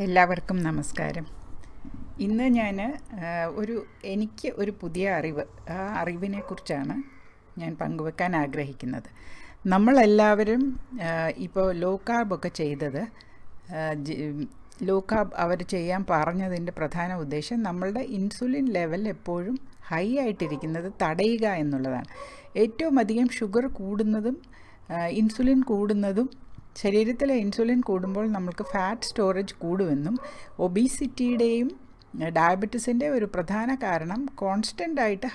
എല്ലാവർക്കും നമസ്കാരം. ഇന്ന് എനിക്ക് ഒരു പുതിയ അറിവ്, ആ അറിവിനെക്കുറിച്ചാണ് ഞാൻ പങ്കുവെക്കാൻ ആഗ്രഹിക്കുന്നത്. നമ്മളെല്ലാവരും ഇപ്പോൾ ലോ കാർബൊക്കെ ചെയ്തത്, ലോ കാർബ് അവർ ചെയ്യാൻ പറഞ്ഞതിൻ്റെ പ്രധാന ഉദ്ദേശം നമ്മളുടെ ഇൻസുലിൻ ലെവൽ എപ്പോഴും ഹൈ ആയിട്ടിരിക്കുന്നത് തടയുക എന്നുള്ളതാണ്. ഏറ്റവും അധികം ഷുഗർ കൂടുന്നതും ഇൻസുലിൻ കൂടുന്നതും, ശരീരത്തിലെ ഇൻസുലിൻ കൂടുമ്പോൾ നമുക്ക് ഫാറ്റ് സ്റ്റോറേജ് കൂടുമെന്നും ഒബീസിറ്റിയുടെയും ഡയബറ്റീസിൻ്റെ ഒരു പ്രധാന കാരണം കോൺസ്റ്റൻ്റായിട്ട്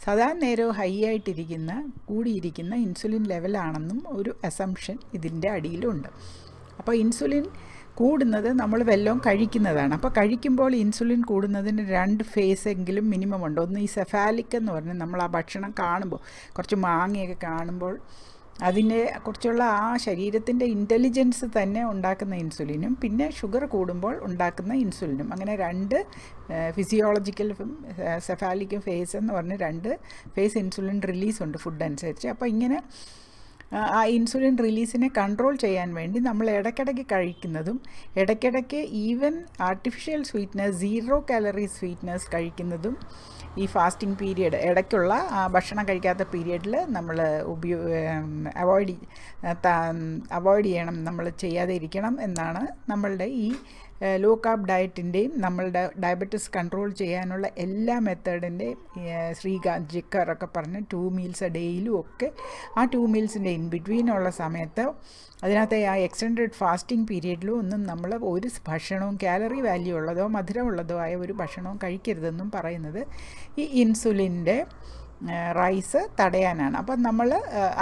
സദാ നേരവും ഹൈ ആയിട്ടിരിക്കുന്ന കൂടിയിരിക്കുന്ന ഇൻസുലിൻ ലെവലാണെന്നും ഒരു അസംഷൻ ഇതിൻ്റെ അടിയിലുണ്ട്. അപ്പോൾ ഇൻസുലിൻ കൂടുന്നത് നമ്മൾ വല്ലതും കഴിക്കുന്നതാണ്. അപ്പോൾ കഴിക്കുമ്പോൾ ഇൻസുലിൻ കൂടുന്നതിന് 2 ഫേസ് എങ്കിലും മിനിമം ഉണ്ട്. ഒന്ന് ഈ സെഫാലിക് എന്ന് പറഞ്ഞാൽ നമ്മൾ ആ ഭക്ഷണം കാണുമ്പോൾ, കുറച്ച് മാങ്ങയൊക്കെ കാണുമ്പോൾ അതിനെ കുറിച്ചുള്ള ആ ശരീരത്തിൻ്റെ ഇൻ്റലിജൻസ് തന്നെ ഉണ്ടാക്കുന്ന ഇൻസുലിനും, പിന്നെ ഷുഗർ കൂടുമ്പോൾ ഉണ്ടാക്കുന്ന ഇൻസുലിനും, അങ്ങനെ 2 ഫിസിയോളജിക്കൽ സെഫാലിക്കും ഫേസ് എന്ന് പറഞ്ഞ് 2 ഫേസ് ഇൻസുലിൻ റിലീസ് ഉണ്ട് ഫുഡ് അനുസരിച്ച്. അപ്പോൾ ഇങ്ങനെ ആ ഇൻസുലിൻ റിലീസിനെ കൺട്രോൾ ചെയ്യാൻ വേണ്ടി നമ്മൾ ഇടയ്ക്കിടയ്ക്ക് കഴിക്കുന്നതും, ഇടയ്ക്കിടയ്ക്ക് even artificial sweetness, 0 calorie sweetness കഴിക്കുന്നതും, ഈ ഫാസ്റ്റിംഗ് പീരിയഡ് ഇടയ്ക്കുള്ള ഭക്ഷണം കഴിക്കാത്ത പീരിയഡിൽ നമ്മൾ അവോയ്ഡ് ചെയ്യണം, നമ്മൾ ചെയ്യാതെ ഇരിക്കണം എന്നാണ് നമ്മളുടെ ഈ ലോ കാർബ് ഡയറ്റിൻ്റെയും നമ്മളുടെ ഡയബറ്റിസ് കൺട്രോൾ ചെയ്യാനുള്ള എല്ലാ മെത്തേഡിൻ്റെയും ശ്രീകാന്ത് ജിക്കറൊക്കെ പറഞ്ഞ് 2 മീൽസ് എ ഡേയിലും ഒക്കെ ആ 2 മീൽസിൻ്റെ ഇൻ ബിറ്റ്വീനുള്ള സമയത്ത് അതിനകത്തെ ആ എക്സ്റ്റൻഡഡ് ഫാസ്റ്റിംഗ് പീരീഡിലും ഒന്നും നമ്മൾ ഒരു ഭക്ഷണവും കാലറി വാല്യൂ ഉള്ളതോ മധുരമുള്ളതോ ആയ ഒരു ഭക്ഷണവും കഴിക്കരുതെന്നും പറയുന്നത് ഈ ഇൻസുലിൻ്റെ റൈസ് തടയാനാണ്. അപ്പം നമ്മൾ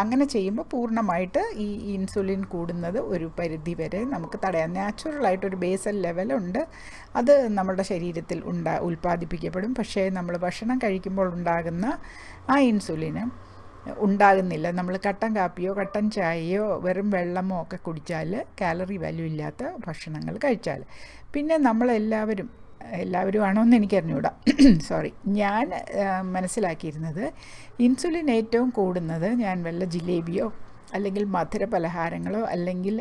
അങ്ങനെ ചെയ്യുമ്പോൾ പൂർണ്ണമായിട്ട് ഈ ഇൻസുലിൻ കൂടുന്നത് ഒരു പരിധി വരെ നമുക്ക് തടയാം. നാച്ചുറലായിട്ടൊരു ബേസൽ ലെവലുണ്ട്, അത് നമ്മുടെ ശരീരത്തിൽ ഉൽപ്പാദിപ്പിക്കപ്പെടും. പക്ഷേ നമ്മൾ ഭക്ഷണം കഴിക്കുമ്പോൾ ഉണ്ടാകുന്ന ആ ഇൻസുലിന് ഉണ്ടാകുന്നില്ല. നമ്മൾ കട്ടൻ കാപ്പിയോ കട്ടൻ ചായയോ വെറും വെള്ളമോ ഒക്കെ കുടിച്ചാൽ, കാലറി വാല്യൂ ഇല്ലാത്ത ഭക്ഷണങ്ങൾ കഴിച്ചാൽ. പിന്നെ നമ്മളെല്ലാവരും ആണോ എന്ന് എനിക്കറിഞ്ഞൂടാ, സോറി, ഞാൻ മനസ്സിലാക്കിയിരുന്നത് ഇൻസുലിൻ ഏറ്റവും കൂടുന്നത് ഞാൻ വല്ല ജിലേബിയോ അല്ലെങ്കിൽ മധുര പലഹാരങ്ങളോ അല്ലെങ്കിൽ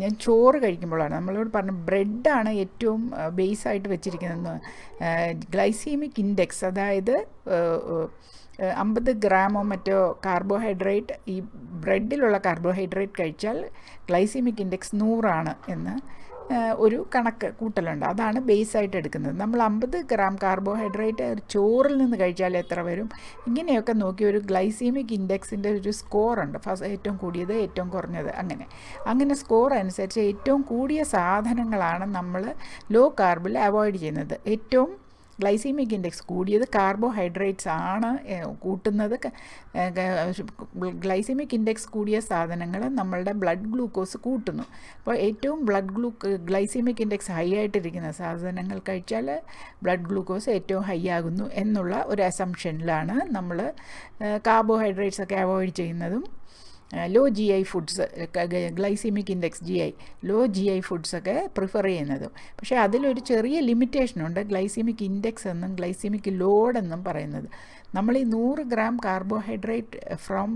ഞാൻ ചോറ് കഴിക്കുമ്പോഴാണ്. നമ്മളോട് പറഞ്ഞ ബ്രെഡാണ് ഏറ്റവും ബേസായിട്ട് വെച്ചിരിക്കുന്നതെന്ന്. ഗ്ലൈസീമിക് ഇൻഡെക്സ്, അതായത് 50 ഗ്രാമോ മറ്റോ കാർബോഹൈഡ്രേറ്റ്, ഈ ബ്രെഡിലുള്ള കാർബോഹൈഡ്രേറ്റ് കഴിച്ചാൽ ഗ്ലൈസീമിക് ഇൻഡെക്സ് 100 എന്ന് ഒരു കണക്ക് കൂട്ടലുണ്ട്. അതാണ് ബേസായിട്ട് എടുക്കുന്നത്. നമ്മൾ 50 ഗ്രാം കാർബോഹൈഡ്രേറ്റ് ചോറിൽ നിന്ന് കഴിച്ചാൽ എത്ര വരും, ഇങ്ങനെയൊക്കെ നോക്കി ഒരു ഗ്ലൈസീമിക് ഇൻഡെക്സിൻ്റെ ഒരു സ്കോറുണ്ട്. ഏറ്റവും കൂടിയത്, ഏറ്റവും കുറഞ്ഞത്, അങ്ങനെ സ്കോർ അനുസരിച്ച് ഏറ്റവും കൂടിയ സാധനങ്ങളാണ് നമ്മൾ ലോ കാർബിൽ അവോയ്ഡ് ചെയ്യുന്നത്. ഏറ്റവും ഗ്ലൈസീമിക് ഇൻഡെക്സ് കൂടിയത് കാർബോഹൈഡ്രേറ്റ്സ് ആണ് കൂട്ടുന്നത്. ഗ്ലൈസീമിക് ഇൻഡെക്സ് കൂടിയ സാധനങ്ങൾ നമ്മളുടെ ബ്ലഡ് ഗ്ലൂക്കോസ് കൂട്ടുന്നു. അപ്പോൾ ഏറ്റവും ഗ്ലൈസീമിക് ഇൻഡെക്സ് ഹൈ ആയിട്ടിരിക്കുന്ന സാധനങ്ങൾ കഴിച്ചാൽ ബ്ലഡ് ഗ്ലൂക്കോസ് ഏറ്റവും ഹൈ ആകുന്നു എന്നുള്ള ഒരു അസംഷനിലാണ് നമ്മൾ കാർബോഹൈഡ്രേറ്റ്സ് ഒക്കെ അവോയ്ഡ് ചെയ്യുന്നതും low GI foods, glycemic index low GI ഫുഡ്സൊക്കെ പ്രിഫർ ചെയ്യുന്നതും. പക്ഷേ അതിലൊരു ചെറിയ ലിമിറ്റേഷനുണ്ട്. ഗ്ലൈസീമിക് ഇൻഡെക്സ് എന്നും ഗ്ലൈസീമിക് ലോഡെന്നും പറയുന്നത്. നമ്മൾ ഈ 100 ഗ്രാം കാർബോഹൈഡ്രേറ്റ് ഫ്രം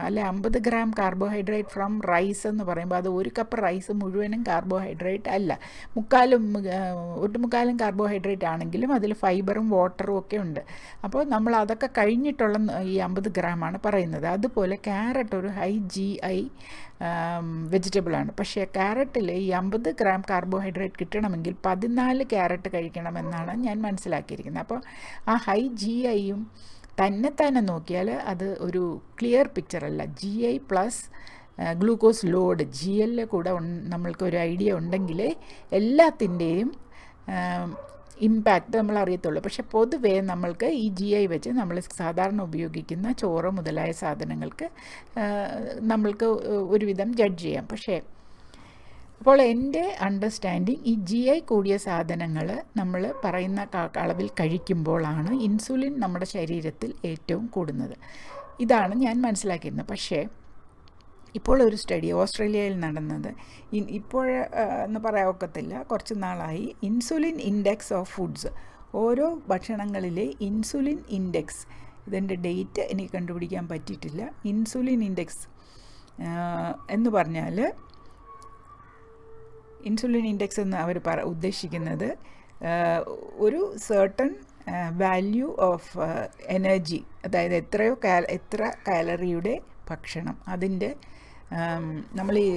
അല്ലെ 50 ഗ്രാം കാർബോഹൈഡ്രേറ്റ് ഫ്രം റൈസ് എന്ന് പറയുമ്പോൾ അത് 1 കപ്പ് റൈസ് മുഴുവനും കാർബോഹൈഡ്രേറ്റ് അല്ല, ഒട്ടുമുക്കാലും കാർബോഹൈഡ്രേറ്റ് ആണെങ്കിലും അതിൽ ഫൈബറും വാട്ടറും ഒക്കെ ഉണ്ട്. അപ്പോൾ നമ്മൾ അതൊക്കെ കഴിഞ്ഞിട്ടുള്ള ഈ 50 ഗ്രാമാണ് പറയുന്നത്. അതുപോലെ ക്യാരറ്റ് ഒരു ഹൈ GI വെജിറ്റബിളാണ്. പക്ഷേ ക്യാരറ്റിൽ ഈ 50 ഗ്രാം കാർബോഹൈഡ്രേറ്റ് കിട്ടണമെങ്കിൽ 14 ക്യാരറ്റ് കഴിക്കണമെന്നാണ് ഞാൻ മനസ്സിലാക്കിയിരിക്കുന്നത്. അപ്പോൾ ആ ഹൈ GIയും തന്നെ നോക്കിയാൽ അത് ഒരു ക്ലിയർ പിക്ചറല്ല. GI plus glucose load, GL കൂടെ നമ്മൾക്ക് ഒരു ഐഡിയ ഉണ്ടെങ്കിൽ എല്ലാത്തിൻ്റെയും ഇമ്പാക്റ്റ് നമ്മൾ അറിയത്തുള്ളൂ. പക്ഷേ പൊതുവേ നമ്മൾക്ക് ഈ GI വെച്ച് നമ്മൾ സാധാരണ ഉപയോഗിക്കുന്ന ചോറ് മുതലായ സാധനങ്ങൾക്ക് നമ്മൾക്ക് ഒരുവിധം ജഡ്ജ് ചെയ്യാം. പക്ഷേ അപ്പോൾ എൻ്റെ അണ്ടർസ്റ്റാൻഡിങ് ഈ GI കൂടിയ സാധനങ്ങൾ നമ്മൾ പറയുന്ന അളവിൽ കഴിക്കുമ്പോഴാണ് ഇൻസുലിൻ നമ്മുടെ ശരീരത്തിൽ ഏറ്റവും കൂടുന്നത്. ഇതാണ് ഞാൻ മനസ്സിലാക്കിയിരുന്നത്. പക്ഷേ ഇപ്പോൾ ഒരു സ്റ്റഡി ഓസ്ട്രേലിയയിൽ നടന്നത്, എന്ന് പറയാൻ ഒക്കത്തില്ല, കുറച്ച് നാളായി ഇൻസുലിൻ ഇൻഡെക്സ് ഓഫ് ഫുഡ്സ്, ഓരോ ഭക്ഷണങ്ങളിലെ ഇൻസുലിൻ ഇൻഡെക്സ്, ഇതിൻ്റെ ഡേറ്റ് എനിക്ക് കണ്ടുപിടിക്കാൻ പറ്റിയിട്ടില്ല. ഇൻസുലിൻ ഇൻഡെക്സ് എന്ന് പറഞ്ഞാൽ ഇൻസുലിൻ ഇൻഡെക്സ് എന്ന് അവർ ഉദ്ദേശിക്കുന്നത് ഒരു സർട്ടൺ വാല്യൂ ഓഫ് എനർജി, അതായത് എത്ര കാലറിയുടെ ഭക്ഷണം, അതിൻ്റെ നമ്മൾ ഈ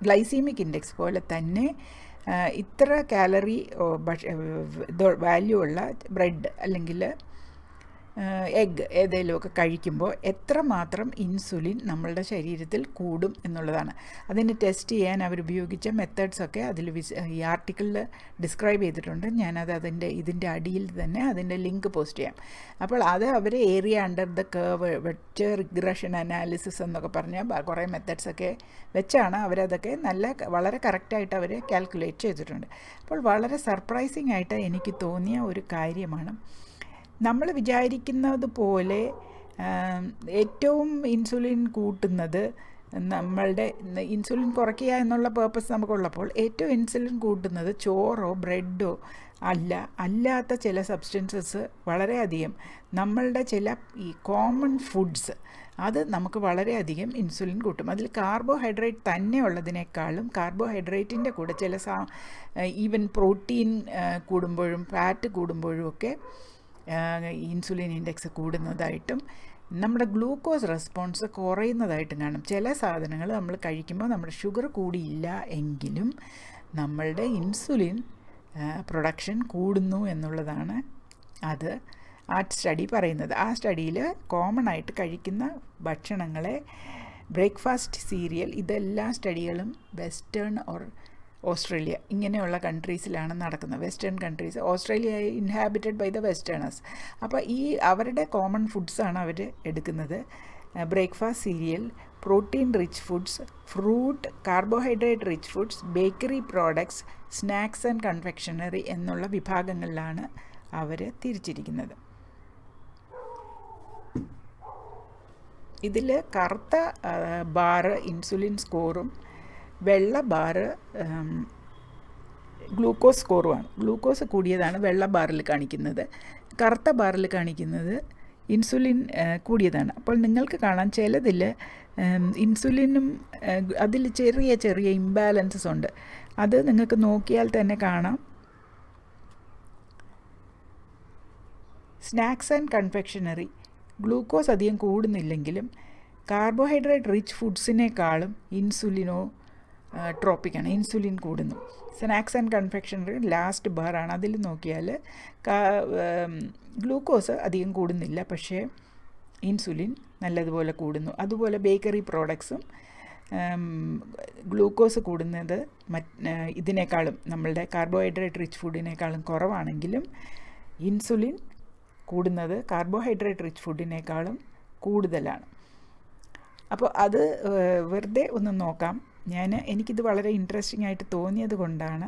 ഗ്ലൈസീമിക് ഇൻഡെക്സ് പോലെ തന്നെ ഇത്ര കാലറി വാല്യൂ ഉള്ള ബ്രെഡ് അല്ലെങ്കിൽ എഗ്ഗ് ഏതെങ്കിലുമൊക്കെ കഴിക്കുമ്പോൾ എത്രമാത്രം ഇൻസുലിൻ നമ്മളുടെ ശരീരത്തിൽ കൂടും എന്നുള്ളതാണ്. അതിന് ടെസ്റ്റ് ചെയ്യാൻ അവർ ഉപയോഗിച്ച മെത്തേഡ്സൊക്കെ അതിൽ ഈ ആർട്ടിക്കിളിൽ ഡിസ്ക്രൈബ് ചെയ്തിട്ടുണ്ട്. ഞാനത് ഇതിൻ്റെ അടിയിൽ തന്നെ അതിൻ്റെ ലിങ്ക് പോസ്റ്റ് ചെയ്യാം. അപ്പോൾ അത് അവർ ഏരിയ അണ്ടർ ദ കർവ് വെച്ച് റിഗ്രഷൻ അനാലിസിസ് എന്നൊക്കെ പറഞ്ഞാൽ കുറേ മെത്തേഡ്സൊക്കെ വെച്ചാണ് അവരതൊക്കെ വളരെ കറക്റ്റായിട്ട് അവർ കാൽക്കുലേറ്റ് ചെയ്തിട്ടുണ്ട്. അപ്പോൾ വളരെ സർപ്രൈസിങ് ആയിട്ട് എനിക്ക് തോന്നിയ ഒരു കാര്യമാണ്, നമ്മൾ വിചാരിക്കുന്നത് പോലെ ഏറ്റവും ഇൻസുലിൻ കൂട്ടുന്നത്, നമ്മളുടെ ഇൻസുലിൻ കുറയ്ക്കുക എന്നുള്ള പേർപ്പസ് നമുക്കുള്ളപ്പോൾ ഏറ്റവും ഇൻസുലിൻ കൂട്ടുന്നത് ചോറോ ബ്രെഡോ അല്ലാത്ത ചില സബ്സ്റ്റൻസസ് വളരെയധികം നമ്മളുടെ ചില ഈ കോമൺ ഫുഡ്സ് അത് നമുക്ക് വളരെയധികം ഇൻസുലിൻ കൂട്ടും. അതിൽ കാർബോഹൈഡ്രേറ്റ് തന്നെ ഉള്ളതിനേക്കാളും കാർബോഹൈഡ്രേറ്റിൻ്റെ കൂടെ ചില ഈവൻ പ്രോട്ടീൻ കൂടുമ്പോഴും ഫാറ്റ് കൂടുമ്പോഴും ഒക്കെ ഇൻസുലിൻ ഇൻഡെക്സ് കൂടുന്നതായിട്ടും നമ്മുടെ ഗ്ലൂക്കോസ് റെസ്പോൺസ് കുറയുന്നതായിട്ടും കാണും. ചില സാധനങ്ങൾ നമ്മൾ കഴിക്കുമ്പോൾ നമ്മുടെ ഷുഗർ കൂടിയില്ല എങ്കിലും നമ്മളുടെ ഇൻസുലിൻ പ്രൊഡക്ഷൻ കൂടുന്നു എന്നുള്ളതാണ് ആ സ്റ്റഡി പറയുന്നത്. ആ സ്റ്റഡിയിൽ കോമൺ ആയിട്ട് കഴിക്കുന്ന ഭക്ഷണങ്ങളെ ബ്രേക്ക്ഫാസ്റ്റ്, സീരിയൽ, ഇതെല്ലാ സ്റ്റഡികളും വെസ്റ്റേൺ ഓസ്ട്രേലിയ ഇങ്ങനെയുള്ള കൺട്രീസിലാണ് നടക്കുന്നത്. Western countries, Australia inhabited by the westerners. അപ്പോൾ അവരുടെ കോമൺ ഫുഡ്സാണ് അവർ എടുക്കുന്നത്. Breakfast, cereal, protein rich foods, fruit, carbohydrate rich foods, bakery products, snacks and confectionery എന്നുള്ള വിഭാഗങ്ങളിലാണ് അവർ തിരിച്ചിരിക്കുന്നത്. ഇതിൽ കറുത്ത ബാറ് ഇൻസുലിൻ സ്കോറും വെള്ള ബാറ് ഗ്ലൂക്കോസ് സ്കോറുമാണ്. ഗ്ലൂക്കോസ് കൂടിയതാണ് വെള്ള ബാറിൽ കാണിക്കുന്നത്, കറുത്ത ബാറിൽ കാണിക്കുന്നത് ഇൻസുലിൻ കൂടിയതാണ്. അപ്പോൾ നിങ്ങൾക്ക് കാണാം ചിലതിൽ ഇൻസുലിനും അതിൽ ചെറിയ ചെറിയ ഇംബാലൻസസ് ഉണ്ട്. അത് നിങ്ങൾക്ക് നോക്കിയാൽ തന്നെ കാണാം. സ്നാക്സ് ആൻഡ് കൺഫെക്ഷനറി ഗ്ലൂക്കോസ് അധികം കൂടുന്നില്ലെങ്കിലും കാർബോഹൈഡ്രേറ്റ് റിച്ച് ഫുഡ്സിനേക്കാളും ട്രോപ്പിക്കാണ്, ഇൻസുലിൻ കൂടുന്നു. സ്നാക്സ് ആൻഡ് കൺഫെക്ഷനറി ലാസ്റ്റ് ബാറാണ്. അതിൽ നോക്കിയാൽ ഗ്ലൂക്കോസ് അധികം കൂടുന്നില്ല, പക്ഷേ ഇൻസുലിൻ നല്ലതുപോലെ കൂടുന്നു. അതുപോലെ ബേക്കറി പ്രോഡക്ട്സും ഗ്ലൂക്കോസ് കൂടുന്നത് ഇതിനേക്കാളും നമ്മളുടെ കാർബോഹൈഡ്രേറ്റ് റിച്ച് ഫുഡിനേക്കാളും കുറവാണെങ്കിലും ഇൻസുലിൻ കൂടുന്നത് കാർബോഹൈഡ്രേറ്റ് റിച്ച് ഫുഡിനേക്കാളും കൂടുതലാണ്. അപ്പോൾ അത് വെറുതെ ഒന്ന് നോക്കാം. എനിക്കിത് വളരെ ഇൻട്രസ്റ്റിംഗ് ആയിട്ട് തോന്നിയത് കൊണ്ടാണ്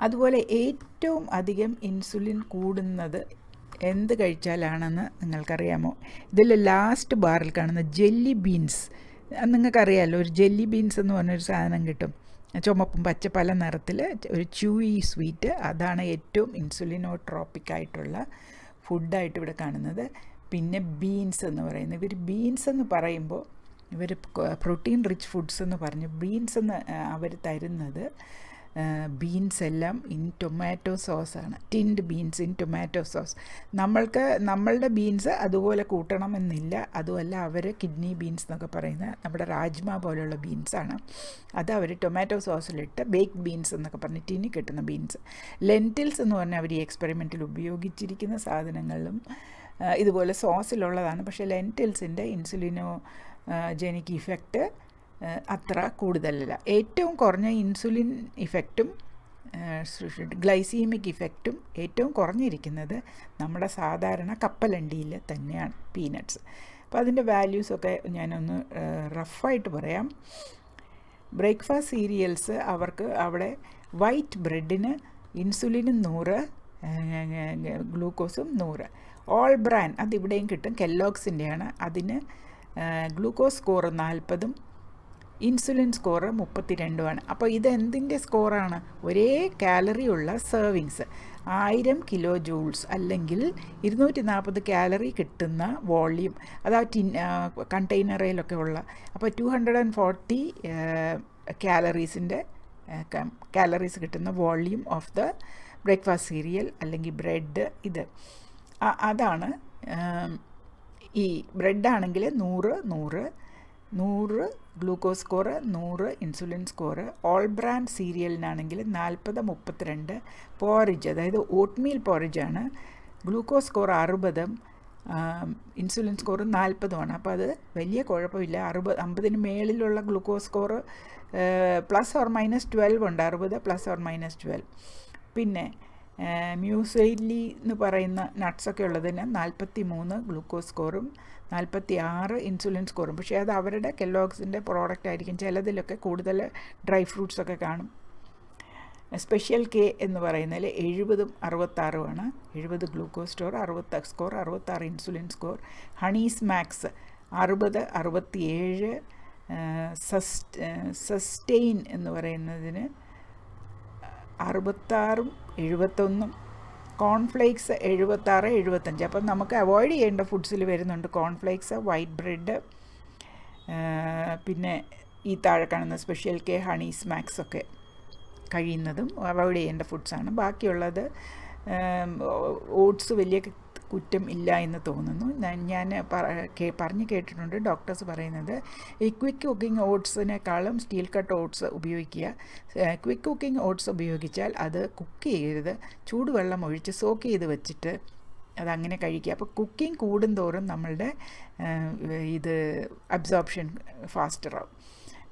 അതുപോലെ ഏറ്റവും അധികം ഇൻസുലിൻ കൂടുന്നത് എന്ത് കഴിച്ചാലാണെന്ന് നിങ്ങൾക്കറിയാമോ? ഇതിൽ ലാസ്റ്റ് ബാറിൽ കാണുന്ന ജെല്ലി ബീൻസ്, നിങ്ങൾക്കറിയാമല്ലോ, ഒരു ജെല്ലി ബീൻസ് എന്ന് പറഞ്ഞൊരു സാധനം കിട്ടും, ചുമപ്പും പച്ച പല നിറത്തിൽ, ഒരു ച്യൂയി സ്വീറ്റ്. അതാണ് ഏറ്റവും ഇൻസുലിനോട്രോപ്പിക് ആയിട്ടുള്ള ഫുഡായിട്ട് ഇവിടെ കാണുന്നത്. പിന്നെ ബീൻസ് എന്ന് പറയുന്നത്, ബീൻസ് എന്ന് പറയുമ്പോൾ ഇവർ പ്രോട്ടീൻ റിച്ച് ഫുഡ്സ് എന്ന് പറഞ്ഞ് ബീൻസ് എന്ന് അവർ തരുന്നത് ബീൻസ് എല്ലാം ഇൻ ടൊമാറ്റോ സോസാണ്, tinned beans in tomato sauce. നമ്മളുടെ ബീൻസ് അതുപോലെ കൂട്ടണമെന്നില്ല. അതുമല്ല, അവർ കിഡ്നി ബീൻസ് എന്നൊക്കെ പറയുന്ന നമ്മുടെ രാജ്മ പോലെയുള്ള ബീൻസാണ്. അത് അവർ ടൊമാറ്റോ സോസിലിട്ട് ബേക്ക് ബീൻസ് എന്നൊക്കെ പറഞ്ഞ് ടിന്നി കിട്ടുന്ന ബീൻസ്. ലെൻറ്റിൽസ് എന്ന് പറഞ്ഞാൽ അവർ ഈ എക്സ്പെരിമെൻറ്റിൽ ഉപയോഗിച്ചിരിക്കുന്ന സാധനങ്ങളിലും ഇതുപോലെ സോസിലുള്ളതാണ്. പക്ഷേ ലെൻറ്റിൽസിൻ്റെ ഇൻസുലിനോജനിക് ഇഫക്റ്റ് അത്ര കൂടുതലല്ല. ഏറ്റവും കുറഞ്ഞ ഇൻസുലിൻ ഇഫക്റ്റും ഗ്ലൈസീമിക് ഇഫക്റ്റും ഏറ്റവും കുറഞ്ഞിരിക്കുന്നത് നമ്മുടെ സാധാരണ കപ്പലണ്ടിയിൽ തന്നെയാണ്, പീനട്ട്സ്. അപ്പോൾ അതിൻ്റെ വാല്യൂസൊക്കെ ഞാനൊന്ന് റഫായിട്ട് പറയാം. ബ്രേക്ക്ഫാസ്റ്റ് സീരിയൽസ് അവർക്ക് അവിടെ വൈറ്റ് ബ്രെഡിന് ഇൻസുലിനും 100, ഗ്ലൂക്കോസും 100. ഓൾ ബ്രാൻ അതിവിടെയും കിട്ടും, കെല്ലോഗ്സിൻ്റെയാണ്. അതിന് ഗ്ലൂക്കോസ് സ്കോർ 40, ഇൻസുലിൻ സ്കോർ 32ആണ്. അപ്പോൾ ഇത് എന്തിൻ്റെ സ്കോറാണ്? ഒരേ കാലറി ഉള്ള സെർവിങ്സ് 1000 കിലോ ജൂൾസ് അല്ലെങ്കിൽ 240 കാലറി കിട്ടുന്ന വോള്യൂം, അത് കണ്ടെയ്നറിലൊക്കെ ഉള്ള. അപ്പോൾ 240 കാലറീസ് കിട്ടുന്ന volume of the breakfast cereal അല്ലെങ്കിൽ ബ്രെഡ്. ഇത് അതാണ്. ഈ ബ്രെഡാണെങ്കിൽ 100 glucose score, 100 insulin score. All brand സീരിയലിനാണെങ്കിൽ 40-32. പോറിജ്, അതായത് ഓട്ട്മീൽ പോറിജാണ്, ഗ്ലൂക്കോസ് സ്കോർ 60, ഇൻസുലിൻ സ്കോർ 40ആണ്. അപ്പോൾ അത് വലിയ കുഴപ്പമില്ല. 50-ന് മേളിലുള്ള ഗ്ലൂക്കോസ് സ്കോർ +or-12 ഉണ്ട്, 60 +or-12. പിന്നെ മ്യൂസ്ലി എന്ന് പറയുന്ന നട്ട്സൊക്കെ ഉള്ളതിന് 43 ഗ്ലൂക്കോസ് സ്കോറും 46 ഇൻസുലിൻ സ്കോറും. പക്ഷേ അത് അവരുടെ കെല്ലോഗ്സിൻ്റെ പ്രോഡക്റ്റ് ആയിരിക്കും. ചിലതിലൊക്കെ കൂടുതൽ ഡ്രൈ ഫ്രൂട്ട്സൊക്കെ കാണും. സ്പെഷ്യൽ കെ എന്ന് പറയുന്നതിൽ 70-66ആണ്. 70 glucose score, 66 insulin score. Honey smacks 60-67. Sustain എന്ന് പറയുന്നതിന് 66-71. കോൺഫ്ലേക്സ് 76-75. അപ്പം നമുക്ക് അവോയ്ഡ് ചെയ്യേണ്ട ഫുഡ്സിൽ വരുന്നുണ്ട് കോൺഫ്ലേക്സ്, വൈറ്റ് ബ്രെഡ്, പിന്നെ ഈ താഴെ കാണുന്ന സ്പെഷ്യൽ കെ, ഹണി സ്മാക്സ് ഒക്കെ കഴിയുന്നതും അവോയ്ഡ് ചെയ്യേണ്ട ഫുഡ്സാണ്. ബാക്കിയുള്ളത് ഓട്സ് വലിയ കുറ്റം ഇല്ല എന്ന് തോന്നുന്നു. ഞാൻ പറഞ്ഞു കേട്ടിട്ടുണ്ട് ഡോക്ടേഴ്സ് പറയുന്നത് ഈ ക്വിക്ക് കുക്കിംഗ് ഓട്സിനേക്കാളും സ്റ്റീൽ കട്ട് ഓട്സ് ഉപയോഗിക്കുക. ക്വിക്ക് കുക്കിംഗ് ഓട്സ് ഉപയോഗിച്ചാൽ അത് കുക്ക് ചെയ്യരുത്, ചൂടുവെള്ളം ഒഴിച്ച് സോക്ക് ചെയ്ത് വെച്ചിട്ട് അതങ്ങനെ കഴിക്കുക. അപ്പോൾ കുക്കിംഗ് കൂടുന്തോറും നമ്മളുടെ ഇത് അബ്സോർപ്ഷൻ ഫാസ്റ്ററാവും.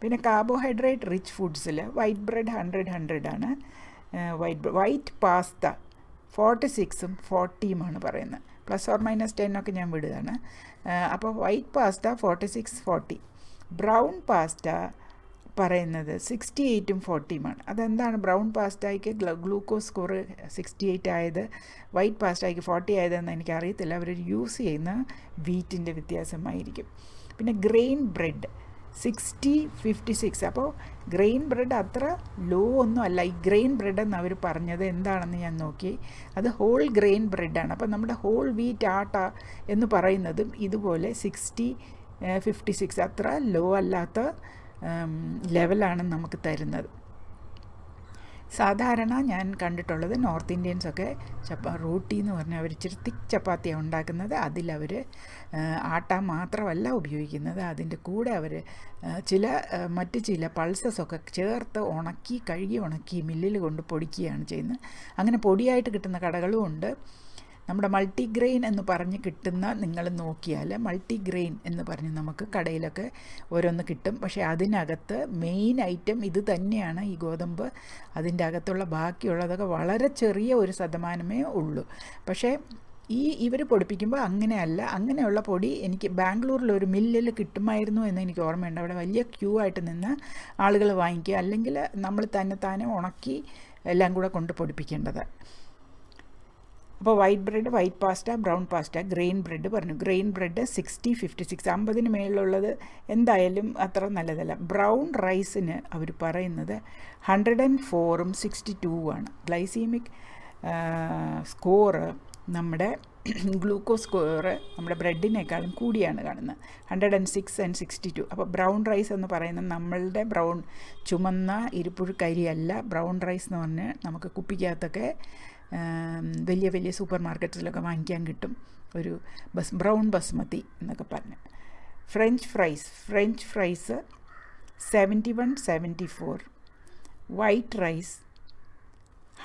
പിന്നെ കാർബോഹൈഡ്രേറ്റ് റിച്ച് ഫുഡ്സിൽ വൈറ്റ് ബ്രെഡ് 100 ആണ്. വൈറ്റ് പാസ്ത 46ഉം 40ഉമാണ് പറയുന്നത്. +or-10 ഒക്കെ ഞാൻ വിടുകയാണ്. അപ്പോൾ വൈറ്റ് പാസ്ത 46-40. ബ്രൗൺ പാസ്ത പറയുന്നത് 68ഉം 40ഉമാണ്. അതെന്താണ് ബ്രൗൺ പാസ്തയ്ക്ക് ഗ്ലൂക്കോസ് സ്കോർ 68 ആയത്, വൈറ്റ് പാസ്തയ്ക്ക് 40 ആയതെന്ന് എനിക്കറിയത്തില്ല. അവർ യൂസ് ചെയ്യുന്ന വീറ്റിൻ്റെ വ്യത്യാസമായിരിക്കും. പിന്നെ ഗ്രെയിൻ ബ്രെഡ് 60-56. അപ്പോൾ ഗ്രെയിൻ ബ്രെഡ് അത്ര ലോ ഒന്നും അല്ല. ഈ ഗ്രെയിൻ ബ്രെഡ് എന്ന് അവർ പറഞ്ഞത് എന്താണെന്ന് ഞാൻ നോക്കി. അത് ഹോൾ ഗ്രെയിൻ ബ്രെഡാണ്. അപ്പോൾ നമ്മുടെ ഹോൾ വീറ്റ് ആട്ട എന്ന് പറയുന്നതും ഇതുപോലെ 60-56 അത്ര ലോ അല്ലാത്ത ലെവലാണ് നമുക്ക് തരുന്നത്. സാധാരണ ഞാൻ കണ്ടിട്ടുള്ളത് നോർത്ത് ഇന്ത്യൻസൊക്കെ റോട്ടി എന്ന് പറഞ്ഞാൽ അവർ ഇച്ചിരി തിക്ക് ചപ്പാത്തിയാണ് ഉണ്ടാക്കുന്നത്. അതിലവർ ആട്ട മാത്രമല്ല ഉപയോഗിക്കുന്നത്, അതിൻ്റെ കൂടെ അവർ മറ്റ് ചില പൾസസൊക്കെ ചേർത്ത് കഴുകി ഉണക്കി മില്ലിൽ കൊണ്ട് പൊടിക്കുകയാണ് ചെയ്യുന്നത്. അങ്ങനെ പൊടിയായിട്ട് കിട്ടുന്ന കടകളും ഉണ്ട്. നമ്മുടെ മൾട്ടിഗ്രെയിൻ എന്ന് പറഞ്ഞ് കിട്ടുന്ന നിങ്ങൾ നോക്കിയാൽ മൾട്ടിഗ്രെയിൻ എന്ന് പറഞ്ഞ് നമുക്ക് കടയിലൊക്കെ ഓരോന്ന് കിട്ടും. പക്ഷേ അതിനകത്ത് മെയിൻ ഐറ്റം ഇത് തന്നെയാണ്, ഈ ഗോതമ്പ്. അതിൻ്റെ അകത്തുള്ള ബാക്കിയുള്ളതൊക്കെ വളരെ ചെറിയ ഒരു ശതമാനമേ ഉള്ളൂ. പക്ഷേ ഇവർ പൊടിപ്പിക്കുമ്പോൾ അങ്ങനെയല്ല. അങ്ങനെയുള്ള പൊടി എനിക്ക് ബാംഗ്ലൂരിലൊരു മില്ലിൽ കിട്ടുമായിരുന്നു എന്ന് എനിക്ക് ഓർമ്മയുണ്ട്. അവിടെ വലിയ ക്യൂ ആയിട്ട് നിന്ന് ആളുകൾ വാങ്ങിക്കുക, അല്ലെങ്കിൽ നമ്മൾ തന്നെ ഉണക്കി എല്ലാം കൂടെ കൊണ്ട് പൊടിപ്പിക്കേണ്ടത്. അപ്പോൾ white bread, white pasta, brown pasta, grain bread പറഞ്ഞു. ഗ്രെയിൻ ബ്രെഡ് 60-56, 50-ന് മേളിലുള്ളത് എന്തായാലും അത്ര നല്ലതല്ല. ബ്രൗൺ റൈസിന് അവർ പറയുന്നത് 104ഉം 62ആണ്. ഗ്ലൈസീമിക് സ്കോറ് നമ്മുടെ ഗ്ലൂക്കോസ് സ്കോറ് നമ്മുടെ ബ്രെഡിനേക്കാളും കൂടിയാണ് കാണുന്നത്, 106 and 62. അപ്പോൾ ബ്രൗൺ റൈസ് എന്ന് പറയുന്നത് നമ്മളുടെ ചുമന്ന ഇരിപ്പുഴുക്കരിയല്ല. ബ്രൗൺ റൈസ് എന്ന് പറഞ്ഞാൽ നമുക്ക് കുപ്പിക്കകത്തൊക്കെ വലിയ വലിയ സൂപ്പർ മാർക്കറ്റ്സിലൊക്കെ വാങ്ങിക്കാൻ കിട്ടും. ഒരു ബ്രൗൺ ബസ്മതി എന്നൊക്കെ പറഞ്ഞ്. French fries 71-74. White rice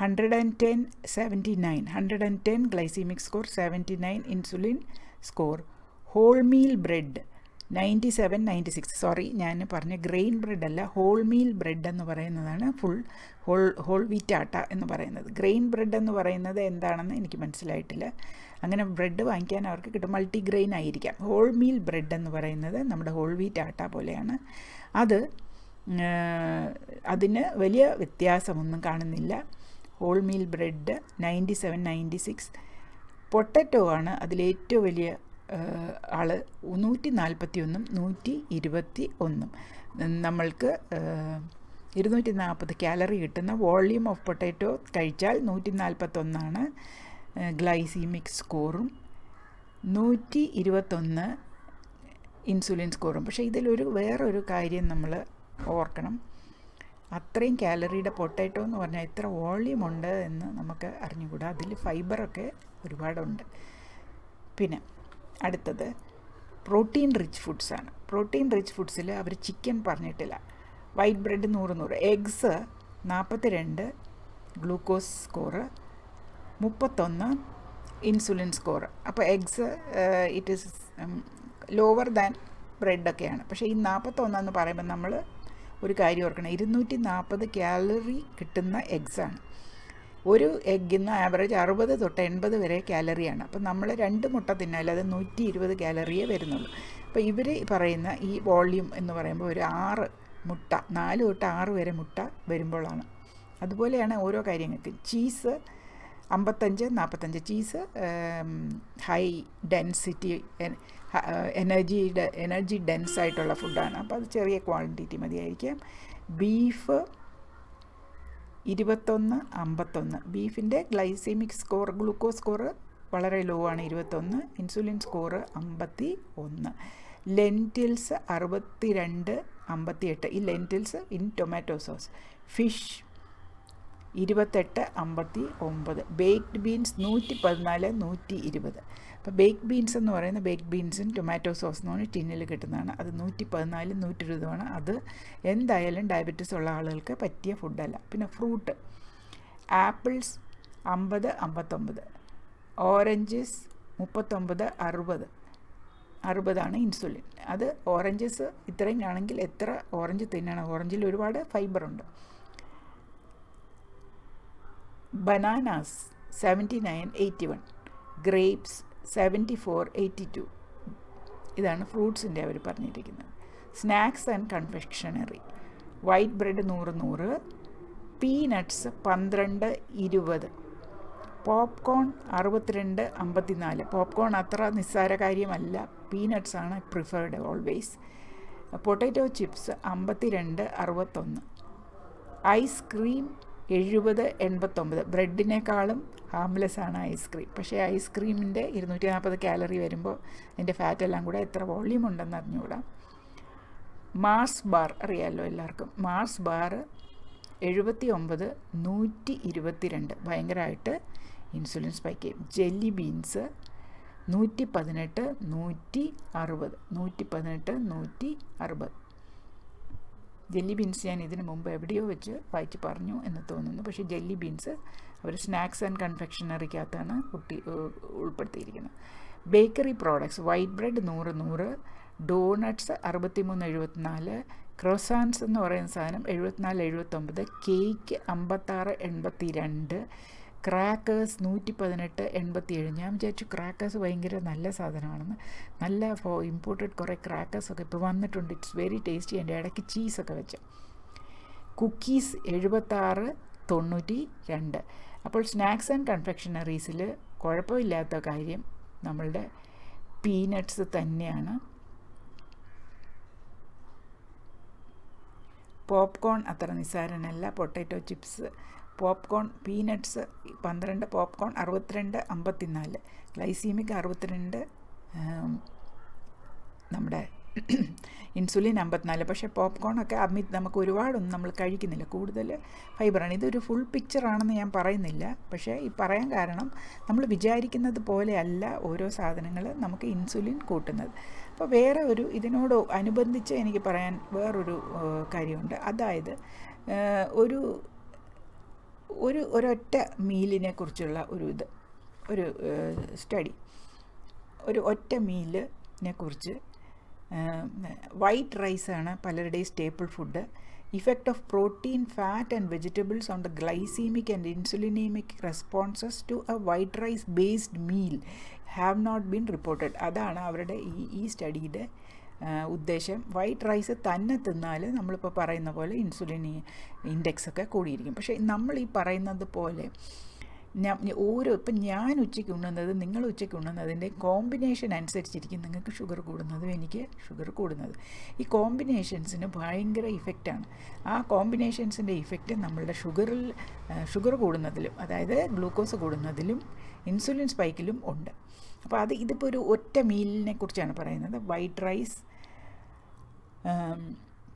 110-79, 110 glycemic score, 79 insulin score. Whole meal bread 97-96. Sorry, ഞാൻ പറഞ്ഞ ഗ്രെയിൻ ബ്രെഡ് അല്ല, ഹോൾ മീൽ ബ്രെഡ് എന്ന് പറയുന്നതാണ് ഹോൾ വീറ്റ് ആട്ട എന്ന് പറയുന്നത്. ഗ്രെയിൻ ബ്രെഡ് എന്ന് പറയുന്നത് എന്താണെന്ന് എനിക്ക് മനസ്സിലായിട്ടില്ല. അങ്ങനെ ബ്രെഡ് വാങ്ങിക്കാൻ അവർക്ക് കിട്ടും, മൾട്ടിഗ്രെയിൻ ആയിരിക്കാം. ഹോൾ മീൽ ബ്രെഡ് എന്ന് പറയുന്നത് നമ്മുടെ ഹോൾ വീറ്റ് ആട്ട പോലെയാണ്. അതിന് വലിയ വ്യത്യാസമൊന്നും കാണുന്നില്ല. Whole meal bread 97-96. പൊട്ടറ്റോ ആണ് അതിലേറ്റവും വലിയ ആൾ 141 121 നമ്മൾക്ക് 240 കാലറി കിട്ടുന്ന വോളിയം ഓഫ് പൊട്ടാറ്റോ കഴിച്ചാൽ 141 ഗ്ലൈസീമിക് സ്കോറും 121 ഇൻസുലിൻ സ്കോറും. പക്ഷേ വേറൊരു കാര്യം നമ്മൾ ഓർക്കണം, അത്രയും കാലറിയുടെ പൊട്ടാറ്റോ എന്ന് പറഞ്ഞാൽ എത്ര വോളിയം ഉണ്ട് എന്ന് നമുക്ക് അറിഞ്ഞുകൂടാ. അതിൽ ഫൈബറൊക്കെ ഒരുപാടുണ്ട്. പിന്നെ അടുത്തത് പ്രോട്ടീൻ റിച്ച് ഫുഡ്സാണ്. പ്രോട്ടീൻ റിച്ച് ഫുഡ്സിൽ അവർ ചിക്കൻ പറഞ്ഞിട്ടില്ല. White bread 100 eggs 42 glucose score, 31 insulin score. അപ്പോൾ eggs it is lower than ബ്രെഡൊക്കെയാണ്. പക്ഷേ ഈ 41 എന്ന് പറയുമ്പോൾ നമ്മൾ ഒരു കാര്യം ഓർക്കണം, 240 കാലറി കിട്ടുന്ന എഗ്സാണ്. ഒരു എഗ്ഗിന്ന് ആവറേജ് 60 തൊട്ട് 80 വരെ കാലറിയാണ്. അപ്പം നമ്മൾ 2 മുട്ട തിന്നാൽ അത് 120 കാലറിയേ വരുന്നുള്ളൂ. അപ്പോൾ ഇവർ പറയുന്ന ഈ വോള്യൂം എന്ന് പറയുമ്പോൾ ഒരു 6 മുട്ട, 4 തൊട്ട് 6 വരെ മുട്ട വരുമ്പോഴാണ്. അതുപോലെയാണ് ഓരോ കാര്യങ്ങൾക്ക്. Cheese 55-45, cheese high density energy dense ആയിട്ടുള്ള ഫുഡാണ്. അപ്പോൾ അത് ചെറിയ ക്വാണ്ടിറ്റി മതിയായിരിക്കും. ബീഫ് 21-51, ബീഫിൻ്റെ ഗ്ലൈസീമിക് സ്കോർ, ഗ്ലൂക്കോസ് സ്കോറ് വളരെ ലോ ആണ്, 21, ഇൻസുലിൻ സ്കോറ് 51. ലെൻറ്റിൽസ് 62-58, ഈ lentils in tomato sauce. Fish 28-59, baked beans 114-120. അപ്പോൾ ബേക്ക്ഡ് ബീൻസ് എന്ന് പറയുന്നത് ബേക്ക്ഡ് ബീൻസും ടൊമാറ്റോ സോസ് എന്ന് പറഞ്ഞാൽ ടിന്നിൽ കിട്ടുന്നതാണ്. അത് 114-120 അത് എന്തായാലും ഡയബറ്റീസ് ഉള്ള ആളുകൾക്ക് പറ്റിയ ഫുഡല്ല. പിന്നെ ഫ്രൂട്ട്, ആപ്പിൾസ് 50-59, ഓറഞ്ചസ് 39-60 ഇൻസുലിൻ. അത് ഓറഞ്ചസ് ഇത്രയും ആണെങ്കിൽ എത്ര ഓറഞ്ച് തിന്നണം? ഓറഞ്ചിൽ ഒരുപാട് ഫൈബറുണ്ട്. Bananas 79-81, grapes 74-82. ഇതാണ് ഫ്രൂട്ട്സിൻ്റെ അവർ പറഞ്ഞിരിക്കുന്നത്. Snacks and confectionery, white bread 100, peanuts 12-20, popcorn 62-54. Popcorn അത്ര നിസ്സാര കാര്യമല്ല, പീനട്ട്സാണ് preferred always. Potato chips 52-61, ice cream 70-89. ബ്രെഡിനേക്കാളും ഹാംലെസ് ആണ് ഐസ്ക്രീം. പക്ഷേ ഐസ്ക്രീമിൻ്റെ 240 കാലറി വരുമ്പോൾ അതിൻ്റെ ഫാറ്റെല്ലാം കൂടെ എത്ര വോള്യൂം ഉണ്ടെന്ന് അറിഞ്ഞുകൂടാ. മാർസ് ബാർ അറിയാമല്ലോ എല്ലാവർക്കും. മാർസ് ബാർ 79-122, ഭയങ്കരമായിട്ട് ഇൻസുലിൻ സ്പൈക്ക് ചെയ്യും. Jelly beans 118-160. ജെല്ലി ബീൻസ് ഞാൻ ഇതിന് മുമ്പ് എവിടെയോ വെച്ച് വായിച്ച് പറഞ്ഞു എന്ന് തോന്നുന്നു. പക്ഷേ ജെല്ലി ബീൻസ് അവർ സ്നാക്സ് ആൻഡ് കൺഫെക്ഷണറിക്കകത്താണ് ഉൾപ്പെടുത്തിയിരിക്കുന്നത്. Bakery products, white bread 100, doughnuts 63-74, croissants എന്ന് പറയുന്ന സാധനം 74-79, കേക്ക് 56-82, ക്രാക്കേഴ്സ് 118-87. ഞാൻ വിചാരിച്ചു ക്രാക്കേഴ്സ് ഭയങ്കര നല്ല സാധനമാണെന്ന്. നല്ല ഇമ്പോർട്ടഡ് കുറേ ക്രാക്കേഴ്സൊക്കെ ഇപ്പോൾ വന്നിട്ടുണ്ട്. It's very tasty. എൻ്റെ ഇടയ്ക്ക് ചീസൊക്കെ വെച്ച്. കുക്കീസ് 76-92. അപ്പോൾ സ്നാക്സ് ആൻഡ് കൺഫെക്ഷണറീസിൽ കുഴപ്പമില്ലാത്ത കാര്യം നമ്മളുടെ പീനട്ട്സ് തന്നെയാണ്. പോപ്കോൺ അത്ര നിസ്സാരനല്ല. Potato chips, popcorn, peanuts 12, popcorn 62-54, glycemic 62, നമ്മുടെ ഇൻസുലിൻ 54. പക്ഷേ പോപ്കോണൊക്കെ നമുക്ക് ഒരുപാടൊന്നും നമ്മൾ കഴിക്കുന്നില്ല, കൂടുതൽ ഫൈബറാണ്. ഇതൊരു ഫുൾ പിക്ചറാണെന്ന് ഞാൻ പറയുന്നില്ല. പക്ഷേ ഈ പറയാൻ കാരണം നമ്മൾ വിചാരിക്കുന്നത് പോലെയല്ല ഓരോ സാധനങ്ങൾ നമുക്ക് ഇൻസുലിൻ കൂട്ടുന്നത്. അപ്പോൾ വേറെ ഇതിനോട് അനുബന്ധിച്ച് എനിക്ക് പറയാൻ വേറൊരു കാര്യമുണ്ട്. അതായത് ഒരൊറ്റ മീലിനെ കുറിച്ചുള്ള ഒരു സ്റ്റഡി, ഒരു ഒറ്റ മീലിനെ കുറിച്ച്. വൈറ്റ് റൈസാണ് പലരുടെയും staple food. Effect of protein, fat and vegetables on the glycemic and insulinemic responses to a white rice based meal have not been reported. അതാണ് അവരുടെ ഈ സ്റ്റഡിയുടെ ഉദ്ദേശം. വൈറ്റ് റൈസ് തന്നെ തിന്നാൽ നമ്മളിപ്പോൾ പറയുന്ന പോലെ ഇൻസുലിൻ ഇൻഡെക്സൊക്കെ കൂടിയിരിക്കും. പക്ഷേ നമ്മൾ ഈ പറയുന്നത് പോലെ ഇപ്പം ഞാൻ ഉച്ചയ്ക്ക് ഉണ്ണുന്നത് നിങ്ങൾ ഉച്ചയ്ക്ക് ഉണ്ണുന്നതിൻ്റെ കോമ്പിനേഷൻ അനുസരിച്ചിരിക്കും നിങ്ങൾക്ക് ഷുഗർ കൂടുന്നതും എനിക്ക് ഷുഗർ കൂടുന്നത്. ഈ കോമ്പിനേഷൻസിന് ഭയങ്കര ഇഫക്റ്റാണ്. ആ കോമ്പിനേഷൻസിൻ്റെ ഇഫക്റ്റ് നമ്മളുടെ ഷുഗർ കൂടുന്നതിലും, അതായത് ഗ്ലൂക്കോസ് കൂടുന്നതിലും ഇൻസുലിൻ സ്പൈക്കിലും ഉണ്ട്. അപ്പോൾ ഇതിപ്പോൾ ഒരു ഒറ്റ മീലിനെ കുറിച്ചാണ് പറയുന്നത്. White rice,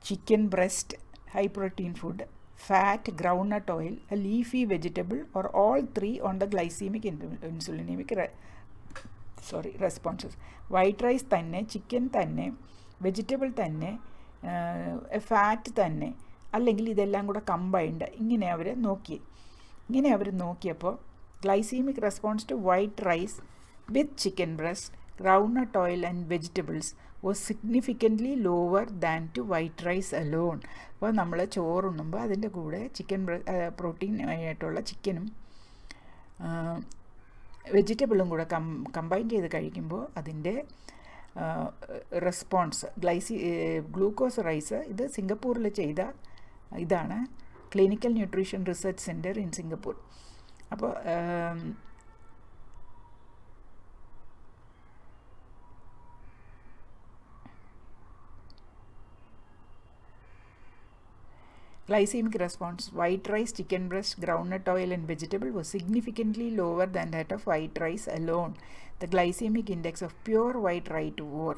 chicken breast, high protein food, fat, groundnut oil, a leafy vegetable, or all three on the glycemic insulinemic responses. White rice തന്നെ, ചിക്കൻ തന്നെ, വെജിറ്റബിൾ തന്നെ, ഫാറ്റ് തന്നെ, അല്ലെങ്കിൽ ഇതെല്ലാം കൂടെ കമ്പൈൻഡ്, ഇങ്ങനെ അവർ നോക്കിയപ്പോൾ glycemic response to white rice with chicken breast, groundnut oil and vegetables was significantly lower than to white rice alone. അപ്പോൾ നമ്മൾ ചോറുണ്ണുമ്പോൾ അതിൻ്റെ കൂടെ പ്രോട്ടീൻ ആയിട്ടുള്ള ചിക്കനും വെജിറ്റബിളും കൂടെ കമ്പൈൻ ചെയ്ത് കഴിക്കുമ്പോൾ അതിൻ്റെ റെസ്പോൺസ് ഗ്ലൂക്കോസ് റൈസ്, ഇത് സിംഗപ്പൂരിൽ ചെയ്ത ഇതാണ്, clinical nutrition research centre in Singapore. അപ്പോൾ glycemic response, white rice, chicken breast, groundnut oil and vegetable was significantly lower than that of white rice alone. The glycemic index of pure white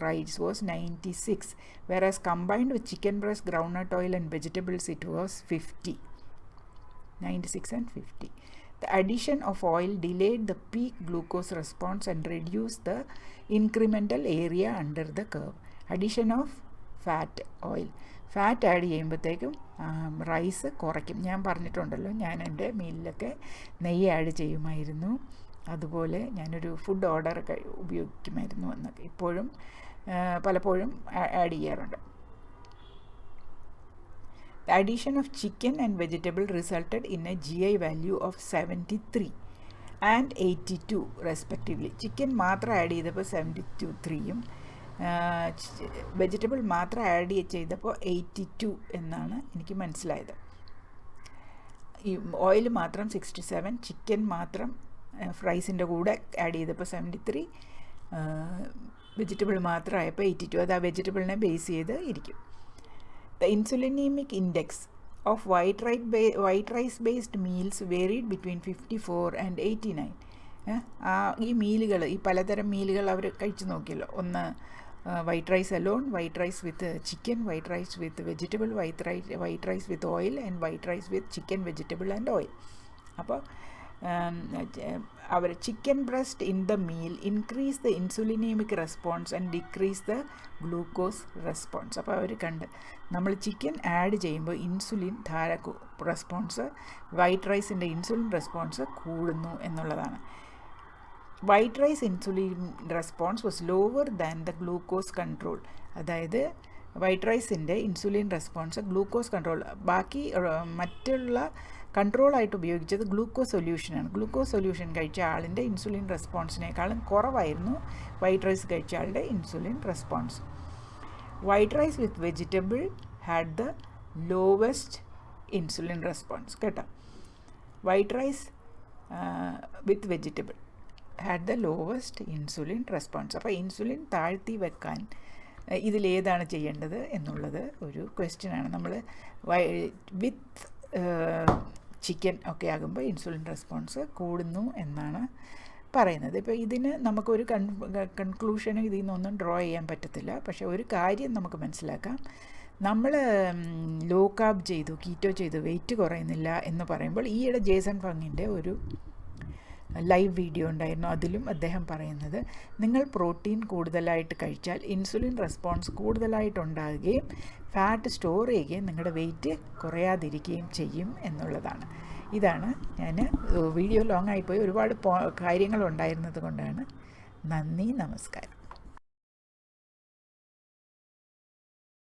rice was 96, whereas combined with chicken breast, groundnut oil and vegetables it was 50. 96 and 50. The addition of oil delayed the peak glucose response and reduced the incremental area under the curve. Addition of fat add ചെയ്യുമ്പോഴത്തേക്കും rice കുറയ്ക്കും. ഞാൻ പറഞ്ഞിട്ടുണ്ടല്ലോ, ഞാൻ എൻ്റെ മീലിലൊക്കെ നെയ്യ് add ചെയ്യുമായിരുന്നു, അതുപോലെ ഞാനൊരു ഫുഡ് ഓർഡർ ഉപയോഗിക്കുമായിരുന്നു എന്നൊക്കെ പലപ്പോഴും ആഡ് ചെയ്യാറുണ്ട്. The addition of chicken and vegetable resulted in a GI value of 73 and 82 respectively. Chicken മാത്രം ആഡ് ചെയ്തപ്പോൾ 73യും വെജിറ്റബിൾ മാത്രം ആഡ് ചെയ്തപ്പോൾ 82 എന്നാണ് എനിക്ക് മനസ്സിലായത്. ഈ ഓയിൽ മാത്രം 67, ചിക്കൻ മാത്രം ഫ്രൈസിൻ്റെ കൂടെ ആഡ് ചെയ്തപ്പോൾ 73, വെജിറ്റബിൾ മാത്രം ആയപ്പോൾ 82. അത് ആ വെജിറ്റബിളിനെ ബേസ് ചെയ്ത് ഇരിക്കും. The insulinemic index of white rice based meals varied between 54 and 89. ഈ പലതരം മീലുകൾ അവർ കഴിച്ചു നോക്കിയല്ലോ. ഒന്ന് white rice alone, white rice with chicken, white rice with vegetable, white rice with oil and white rice with chicken, vegetable and oil. അപ്പോൾ അവർ chicken breast in the meal increase the insulinemic response and decrease the glucose response. അപ്പോൾ അവർ നമ്മൾ chicken add ചെയ്യുമ്പോൾ insulin response, white റൈസിൻ്റെ insulin response കൂടുന്നു എന്നുള്ളതാണ്. White rice insulin response was lower than the glucose control. അതായത് white റൈസിൻ്റെ insulin response glucose control, ബാക്കി മറ്റുള്ള കൺട്രോളായിട്ട് ഉപയോഗിച്ചത് ഗ്ലൂക്കോസ് സൊല്യൂഷനാണ്. ഗ്ലൂക്കോസ് സൊല്യൂഷൻ കഴിച്ച ആളിൻ്റെ ഇൻസുലിൻ റെസ്പോൺസിനേക്കാളും കുറവായിരുന്നു വൈറ്റ് റൈസ് കഴിച്ച ആളുടെ insulin response. White rice with vegetable had the lowest insulin response. കേട്ടോ, white rice with vegetable had the lowest insulin response. അപ്പോൾ ഇൻസുലിൻ താഴ്ത്തി വെക്കാൻ ഇതിലേതാണ് ചെയ്യേണ്ടത് എന്നുള്ളത് ഒരു ക്വസ്റ്റ്യനാണ്. നമ്മൾ വിത്ത് ചിക്കൻ ഒക്കെ ആകുമ്പോൾ ഇൻസുലിൻ റെസ്പോൺസ് കൂടുന്നു എന്നാണ് പറയുന്നത്. ഇപ്പോൾ ഇതിന് നമുക്കൊരു കൺക്ലൂഷനും ഇതിൽ നിന്നൊന്നും ഡ്രോ ചെയ്യാൻ പറ്റത്തില്ല. പക്ഷേ ഒരു കാര്യം നമുക്ക് മനസ്സിലാക്കാം, നമ്മൾ ലോ കാർബ് ചെയ്തു, കീറ്റോ ചെയ്തു, വെയിറ്റ് കുറയുന്നില്ല എന്ന് പറയുമ്പോൾ ഈയിടെ ജേസൺ ഫങ്ങിൻ്റെ ഒരു ലൈവ് വീഡിയോ ഉണ്ടായിരുന്നു. അതിലും അദ്ദേഹം പറയുന്നത് നിങ്ങൾ പ്രോട്ടീൻ കൂടുതലായിട്ട് കഴിച്ചാൽ ഇൻസുലിൻ റെസ്പോൺസ് കൂടുതലായിട്ടുണ്ടാകുകയും ഫാറ്റ് സ്റ്റോർ ചെയ്യുകയും നിങ്ങളുടെ വെയിറ്റ് കുറയാതിരിക്കുകയും ചെയ്യും എന്നുള്ളതാണ്. ഇതാണ് ഞാൻ വീഡിയോ ലോങ് ആയിപ്പോയി, ഒരുപാട് കാര്യങ്ങളുണ്ടായിരുന്നത് കൊണ്ടാണ്. നന്ദി, നമസ്കാരം.